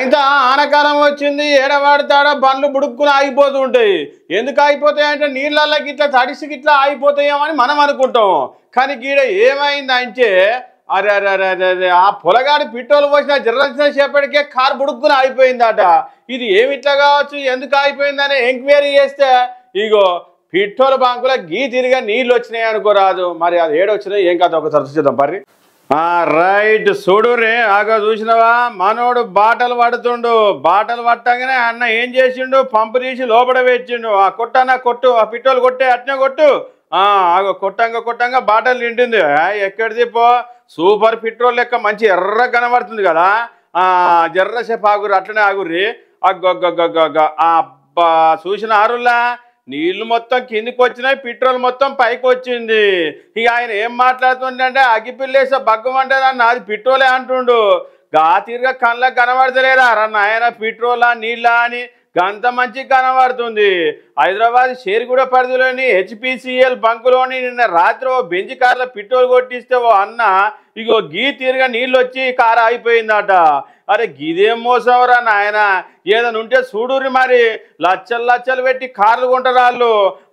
ఆయన ఆనకాలం వచ్చింది ఏడవాడతాడ బండ్లు బుడుక్కుని ఆగిపోతూ ఉంటాయి. ఎందుకు ఆగిపోతాయి అంటే నీళ్ళకి ఇట్లా తడిసి ఇట్లా ఆగిపోతాయేమని మనం అనుకుంటాం. కానీ గీడ ఏమైందంటే అరే అరే అరే అరే ఆ పొలగాడి పెట్రోల్ పోసిన జర్రసిన సేపటికే కారు బుడుక్కుని ఆగిపోయిందట. ఇది ఏమిట్లా కావచ్చు, ఎందుకు ఆగిపోయిందని ఎంక్వైరీ చేస్తే ఇగో పెట్రోల్ బంకులో గీ తిరిగా నీళ్ళు వచ్చినాయి అనుకోరాదు. మరి అది ఏడొచ్చినాయి ఏం కాదు ఒకసారి చూద్దాం పర్రి. రైట్ చూడు రే ఆగా చూసినవా మనోడు బాటలు పడుతుండు. బాటలు పట్టగానే అన్న ఏం చేసిండు పంపు తీసి లోపల పెట్టిండు. ఆ కొట్టన్న కొట్టు ఆ పెట్రోల్ కొట్టే అట్నే కొట్టు. ఆగో కొట్టంగా బాటలు నిండింది. ఎక్కడిది పో సూపర్ పెట్రోల్ లెక్క మంచి ఎర్ర కనబడుతుంది కదా. జర్రసేపు ఆగుర్రి అట్లనే ఆగుర్రి. అబ్బా చూసిన ఆరులా నీళ్లు మొత్తం కిందికి వచ్చినాయి పెట్రోల్ మొత్తం పైకి వచ్చింది. ఇక ఆయన ఏం మాట్లాడుతుండే అగ్గిపిల్లేసే బగ్గమంటే నాది పెట్రోలే అంటుండు. గా తీరుగా కళ్ళకు కనబడతలేదా రా నాయన పెట్రోలా నీళ్ళా అని గంత మంచి కనబడుతుంది. హైదరాబాద్ షేర్గూడ పరిధిలోని హెచ్పిసిఎల్ బంకులోని నిన్న రాత్రి ఓ బెంజ్ కార్లో పెట్రోల్ కొట్టిస్తే ఓ అన్న ఇగో గీ తీరుగా నీళ్ళు వచ్చి కారు ఆగిపోయిందట. అరే గిదేం మోసవరా నాయన ఏదైనా ఉంటే చూడుర్రి మరి లచ్చలు లచ్చలు పెట్టి కార్లు కొంటారు వాళ్ళు.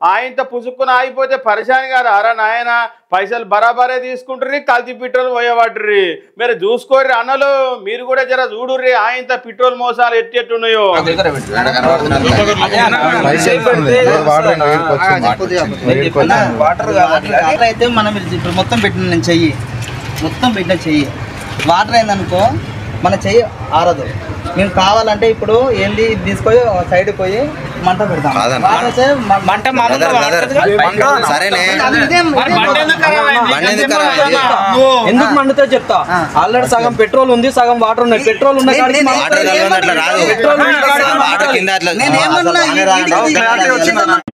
ఆయనతో పుసుక్కుని ఆగిపోతే పరిశాని కాదు అరా నాయన. పైసలు బరాబరే తీసుకుంటారు కల్తీ పెట్రోల్ పోయేవాడ్రి. మీరు చూసుకోర్రి అన్నలు మీరు కూడా జర చూడుర్రి ఆయనతో పెట్రోల్ మోసాలు ఎట్టెట్టున్నాయో. వాటర్ అయితే మనం ఇప్పుడు మొత్తం పెట్టిన నేను చెయ్యి మొత్తం పెట్టిన చెయ్యి వాటర్ అయిందనుకో మన చెయ్యి ఆరదు. మేము కావాలంటే ఇప్పుడు ఏంది తీసుకొని సైడ్ పోయి మంట పెడతాం. ఎందుకు మండుతో చెప్తా. ఆల్రెడీ సగం పెట్రోల్ ఉంది సగం వాటర్ ఉన్నాయి. పెట్రోల్ ఉన్న